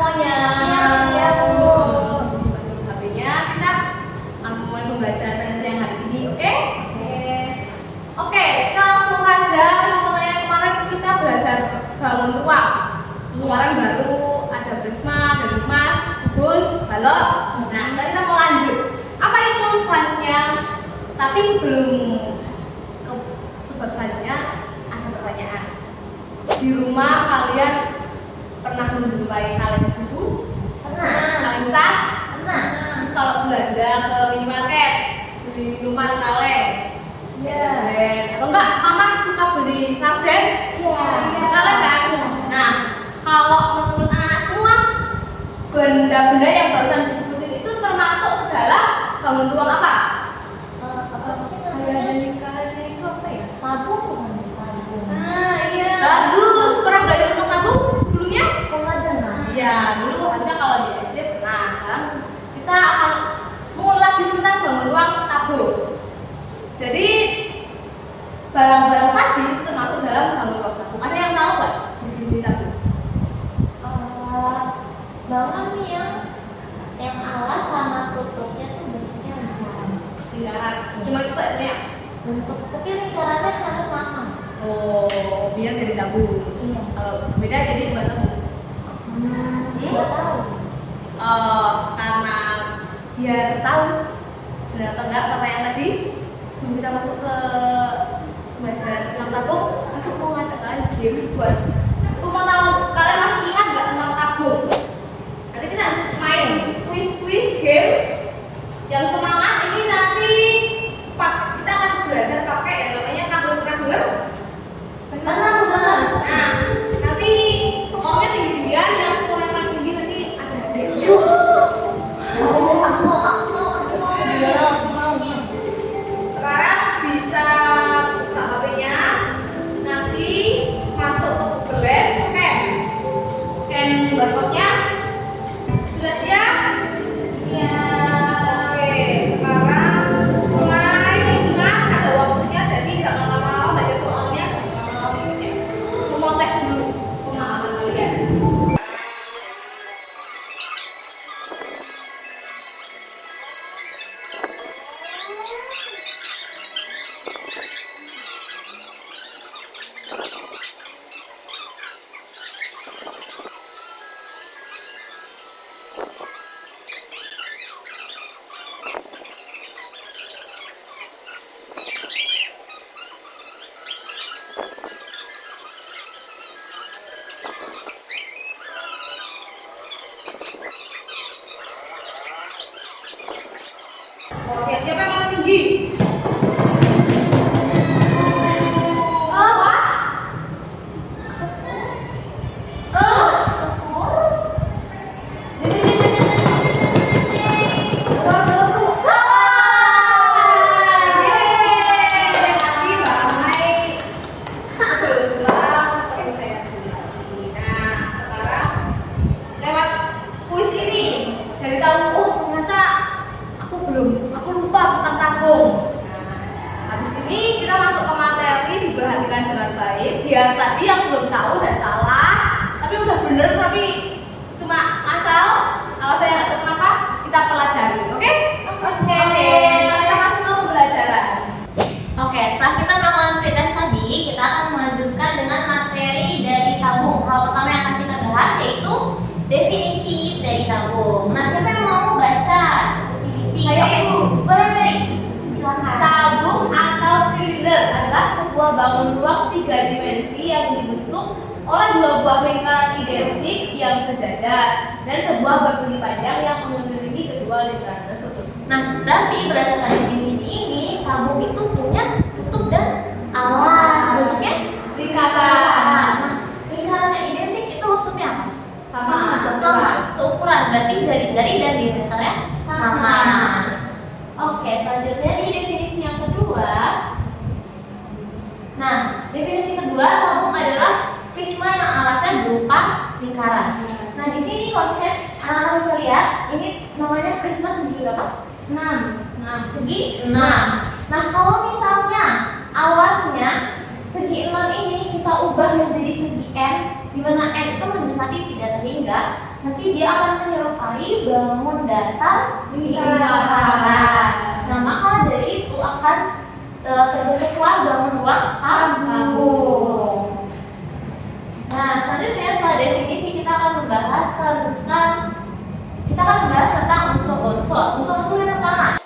semuanya? Siap, ya Bu. Sebelum HP-nya kita akan mulai pembelajaran pada siang hari ini, oke? Oke, kita langsung saja mulai. Kemarin kita belajar bangun ruang. Kemarin baru ada Prisma, ada Mas, Gus, Balok. Nah, sekarang kita mau lanjut. Apa itu selanjutnya? Tapi sebelum ke sebab selanjutnya ada pertanyaan. Di rumah kalian pernah menjumpai kaleng susu? Pernah. Kaleng cat? Pernah. Terus kalau belanja ke minimarket beli minuman kaleng? Iya. Atau enggak, mama suka beli sarden? Iya. Itu kaleng kan? Nah, kalau menurut anak semua, benda-benda yang barusan disebutin itu termasuk dalam bangun ruang apa? Kayak dari kalengnya itu apa ya? Tabung bukan? Tabung. Nah, iya. Bagus. Pernah belajar tentang tabung sebelumnya? Pernah dengar? Iya, dulu harusnya kalau di SD pernah. Sekarang kita akan mengulas lagi tentang bangun ruang tabung. Jadi barang-barang tadi itu termasuk dalam bangun ruang tabung. Ada yang tahu nggak jenis tabung? Bangun yang alas sama tutupnya tuh bentuknya lingkaran. Lingkaran. Cuma itu kayaknya. Tapi lingkarannya harus sama. Oh, biar jadi tabung. Iya. Kalau beda jadi bukan tabung. Nggak tahu. Karena biar tahu benar atau enggak pertanyaan tadi, sebelum kita masuk ke pembelajaran tentang tabung, aku mau ngajak kalian game buat aku mau tahu kalian masih ingat nggak tentang tabung. Nanti kita main quiz game yang semangat ini nanti kita akan belajar pakai yang namanya tabung. Pernah dengar? Benar. Nah, nanti skornya tinggi-tinggian, yang skornya paling tinggi nanti ada hadiahnya. Aku mau. Sekarang bisa buka HP-nya, nanti masuk ke Google, scan barcode-nya. Sudah siap? Iya. Oke, sekarang mulai. Ingat ada waktunya, jadi jangan lama-lama baca soalnya, jangan lama-lama ikutnya. Aku mau tes dulu pemahaman kalian. Oke, siapa yang paling tinggi? Biar tadi yang belum tahu dan salah, tapi udah bener tapi cuma asal saya nggak tahu kenapa, kita pelajari, oke? Oke. Kita masuk ke pembelajaran. Oke, setelah kita melakukan pretest tadi, kita akan melanjutkan dengan materi dari tabung. Hal pertama yang akan kita bahas yaitu definisi dari tabung. Nah, siapa yang mau baca definisi? Ayo, Ibu. Boleh, Mary. Silakan. Tabung atau silinder adalah sebuah bangun ruang 3 dimensi yang dibentuk oleh 2 buah lingkaran identik yang sejajar dan sebuah persegi panjang yang mengelilingi kedua lingkaran tersebut. Nah, berarti berdasarkan definisi ini, tabung itu punya tutup dan alas. Bentuknya Lingkaran. Nah, lingkarannya identik itu maksudnya apa? Sama. Seukuran, berarti jari-jari dan diameternya sama. Oke, selanjutnya di definisi yang kedua. Nah, definisi kedua, tabung adalah prisma yang alasnya berupa lingkaran. Nah, di sini kalau misalnya anak-anak bisa lihat, ini namanya prisma segi berapa? 6. Segi 6. Nah, kalau misalnya alasnya segi 6 ini kita ubah menjadi segi N, di mana N itu mendekati tidak terhingga. nanti dia akan menyerupai bangun datar lingkaran. Nah, maka dari itu akan terbentuklah bangun ruang tabung. Nah, selanjutnya setelah definisi kita akan membahas tentang unsur-unsur. Unsur-unsur yang pertama.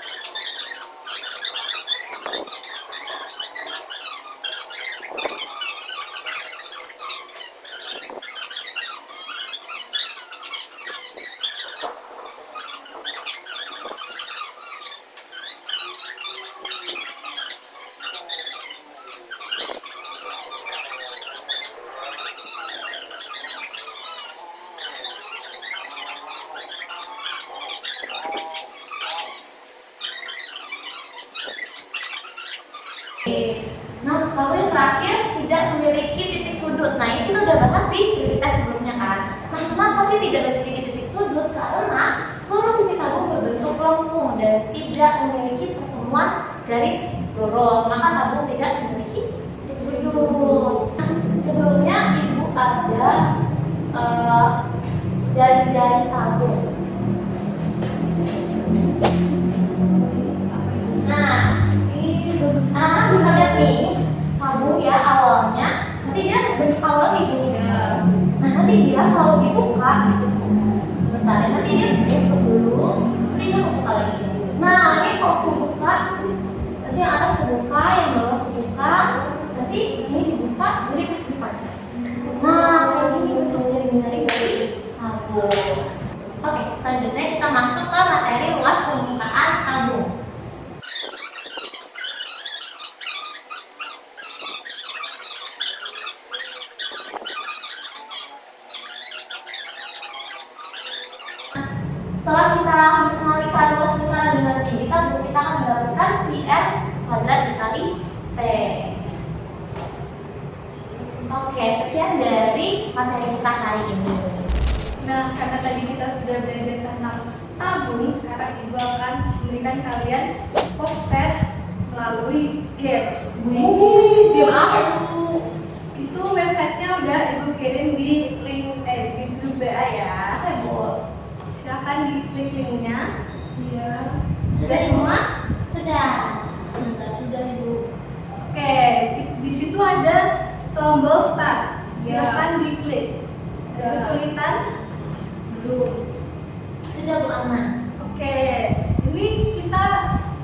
Nah, lalu yang terakhir tidak memiliki titik sudut. Nah, ini kita udah bahas di tes sebelumnya kan. Nah, kenapa sih tidak memiliki titik sudut? Karena seluruh sisi tabung berbentuk lengkung dan tidak memiliki pertemuan garis lurus. Maka tabung tidak memiliki titik sudut. Sebelumnya ibu ada jari-jari tabung. Nah, anak-anak bisa lihat nih, tabung ya awalnya, nanti dia bentuk awal kayak gini. Nah, nanti dia kalau dibuka gitu, sebentar ya, nanti dia tutup dulu, nanti dia buka lagi. Nah, ini kalau dibuka, nanti yang atas terbuka, yang bawah terbuka, nanti ini dibuka, jadi pasti dipanjang. Nah, kayak gini bentuk jari-jari dari tabung. Oke, selanjutnya kita masuk ke materi luas permukaan tabung. Setelah kita mengalikan luas lingkaran dengan tinggi tabung, kita akan mendapatkan PR kuadrat dikali T. Oke, sekian dari materi kita hari ini. Nah, karena tadi kita sudah belajar tentang tabung, sekarang Ibu akan memberikan kalian post test melalui game. Game apa? Itu websitenya udah Ibu kirim di link di grup BA ya. Oke, Bu. Silakan diklik linknya. Iya. Sudah semua? Sudah. Sudah, Ibu. Oke, di situ ada tombol start. Silakan diklik. Ada kesulitan? Belum. Sudah, Bu, aman. Oke, ini kita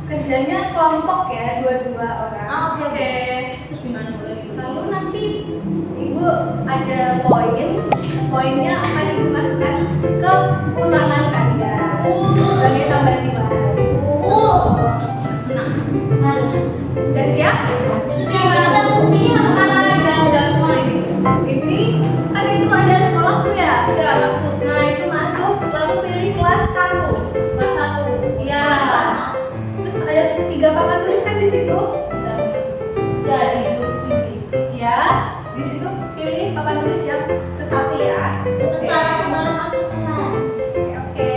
kerjanya kelompok ya, dua-dua orang. Oke. Terus gimana boleh? Lalu nanti Ibu ada poinnya akan Ibu masukkan ke ulangan kalian sebagai tambahan nilai. Senang. Harus. Udah siap? Sudah, Bu. Ini harus dan mulai. Ini kan itu ada sekolah tuh ya? Iya, masuk. Nah, itu masuk, lalu pilih kelas kamu. Kelas 1. Iya. Terus ada 3 papan tulis kan di situ? Dari hijau tinggi. Iya. Di situ pilih papan tulis yang ke-1 ya. Sebentar aku baru masuk kelas. Oke.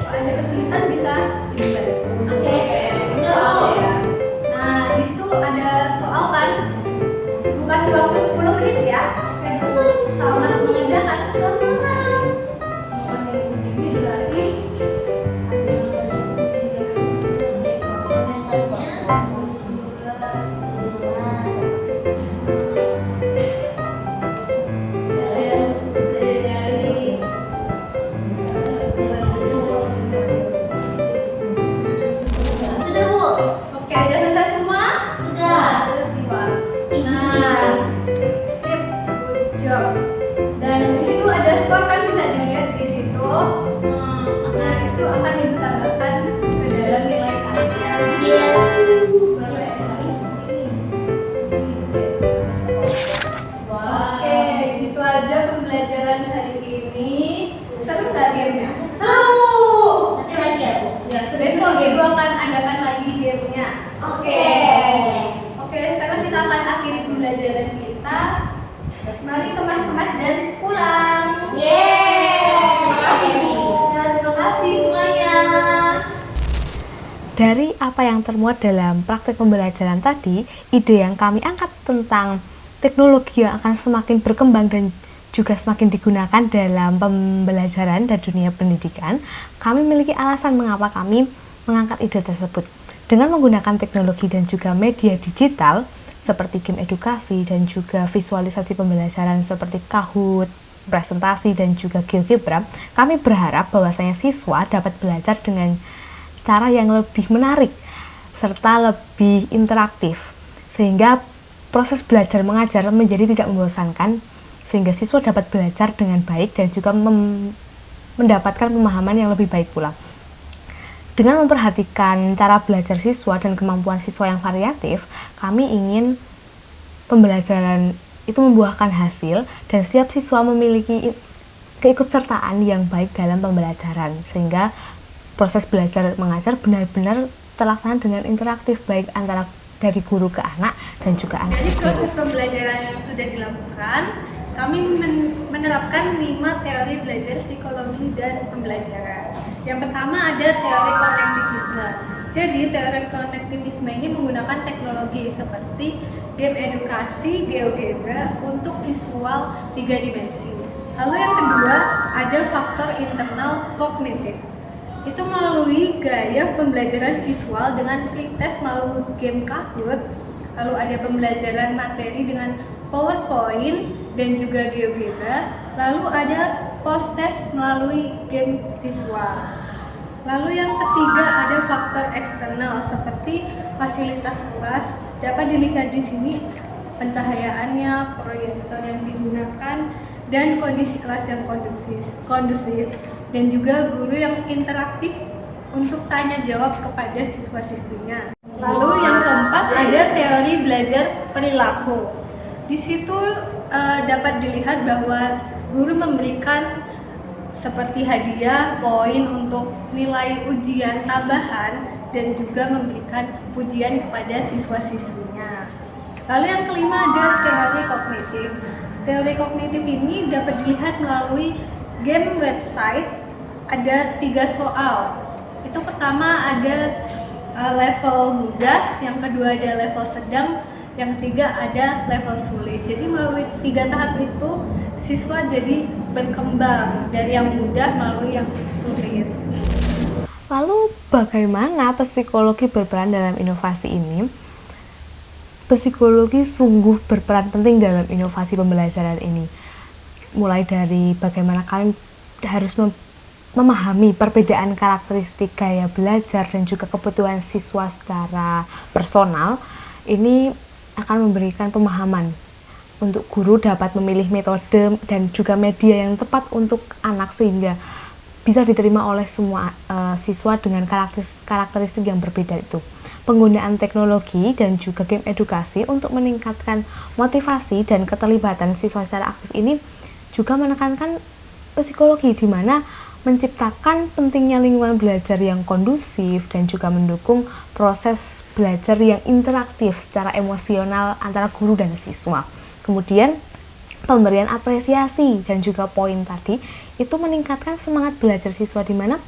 Kalau ada kesulitan bisa dibantu. Oke. Ya. Nah, di situ ada soal kan? Bu kasih waktu 10 menit ya. Oke, Bu. Selamat mengerjakan semua. Ini berarti Sudah, Bu. oke, udah selesai semua? Sudah. Nah, sip, good job. Dan di situ ada skor kan bisa dilihat di situ. Nah, itu akan Ibu tambahkan ke dalam nilai kalian. Oke, gitu aja pembelajaran hari ini. Seru nggak gamenya? Seru. Nanti lagi ya, Bu. Ya, besok Ibu akan adakan lagi gamenya. Oke. Oke, sekarang kita akan akhiri pembelajaran kita. Mari kemas-kemas dan pulang. Terima kasih, Bu. Ya, terima kasih semuanya. Dari apa yang termuat dalam praktek pembelajaran tadi, ide yang kami angkat tentang teknologi yang akan semakin berkembang dan juga semakin digunakan dalam pembelajaran dan dunia pendidikan, kami memiliki alasan mengapa kami mengangkat ide tersebut. Dengan menggunakan teknologi dan juga media digital seperti game edukasi dan juga visualisasi pembelajaran seperti Kahoot, presentasi dan juga GeoGebra, kami berharap bahwasanya siswa dapat belajar dengan cara yang lebih menarik serta lebih interaktif, sehingga proses belajar mengajar menjadi tidak membosankan, sehingga siswa dapat belajar dengan baik dan juga mendapatkan pemahaman yang lebih baik pula. Dengan memperhatikan cara belajar siswa dan kemampuan siswa yang variatif, kami ingin pembelajaran itu membuahkan hasil dan setiap siswa memiliki keikutsertaan yang baik dalam pembelajaran, sehingga proses belajar mengajar benar-benar terlaksana dengan interaktif baik antara dari guru ke anak dan juga anak. Dari proses pembelajaran yang sudah dilakukan, kami menerapkan 5 teori belajar psikologi dan pembelajaran. Yang pertama ada teori konektivisme. Jadi teori konektivisme ini menggunakan teknologi seperti game edukasi, GeoGebra untuk visual 3 dimensi. Lalu yang kedua ada faktor internal kognitif. Itu melalui gaya pembelajaran visual dengan pretest melalui game Kahoot. Lalu ada pembelajaran materi dengan PowerPoint dan juga GeoGebra. Lalu ada post-test melalui game visual. Lalu yang ketiga ada faktor eksternal seperti fasilitas kelas. Dapat dilihat di sini pencahayaannya, proyektor yang digunakan, dan kondisi kelas yang kondusif, dan juga guru yang interaktif untuk tanya jawab kepada siswa-siswinya. Lalu yang keempat ada teori belajar perilaku. Di situ dapat dilihat bahwa guru memberikan seperti hadiah, poin untuk nilai ujian tambahan, dan juga memberikan pujian kepada siswa-siswinya. Lalu yang kelima ada teori kognitif. Teori kognitif ini dapat dilihat melalui game website. Ada 3 soal. Itu pertama ada level mudah, yang kedua ada level sedang, yang ketiga ada level sulit. Jadi melalui 3 tahap itu siswa jadi berkembang dari yang mudah melalui yang sulit. Lalu bagaimana psikologi berperan dalam inovasi ini? Psikologi sungguh berperan penting dalam inovasi pembelajaran ini. Mulai dari bagaimana kalian harus memahami perbedaan karakteristik gaya belajar dan juga kebutuhan siswa secara personal, ini akan memberikan pemahaman untuk guru dapat memilih metode dan juga media yang tepat untuk anak sehingga bisa diterima oleh semua siswa dengan karakteristik yang berbeda itu. Penggunaan teknologi dan juga game edukasi untuk meningkatkan motivasi dan keterlibatan siswa secara aktif ini juga menekankan psikologi, di mana menciptakan pentingnya lingkungan belajar yang kondusif dan juga mendukung proses belajar yang interaktif secara emosional antara guru dan siswa. Kemudian pemberian apresiasi dan juga poin tadi itu meningkatkan semangat belajar siswa, di mana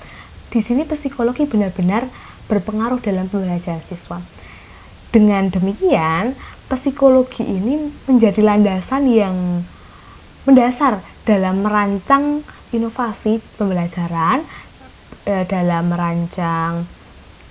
di sini psikologi benar-benar berpengaruh dalam pembelajaran siswa. Dengan demikian, psikologi ini menjadi landasan yang mendasar dalam merancang inovasi pembelajaran, dalam merancang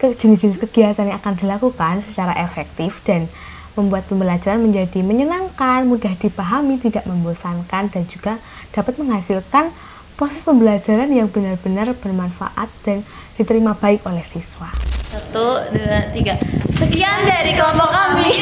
jenis-jenis kegiatan yang akan dilakukan secara efektif dan membuat pembelajaran menjadi menyenangkan, mudah dipahami, tidak membosankan, dan juga dapat menghasilkan proses pembelajaran yang benar-benar bermanfaat dan diterima baik oleh siswa. 1, 2, 3. Sekian dari kelompok kami.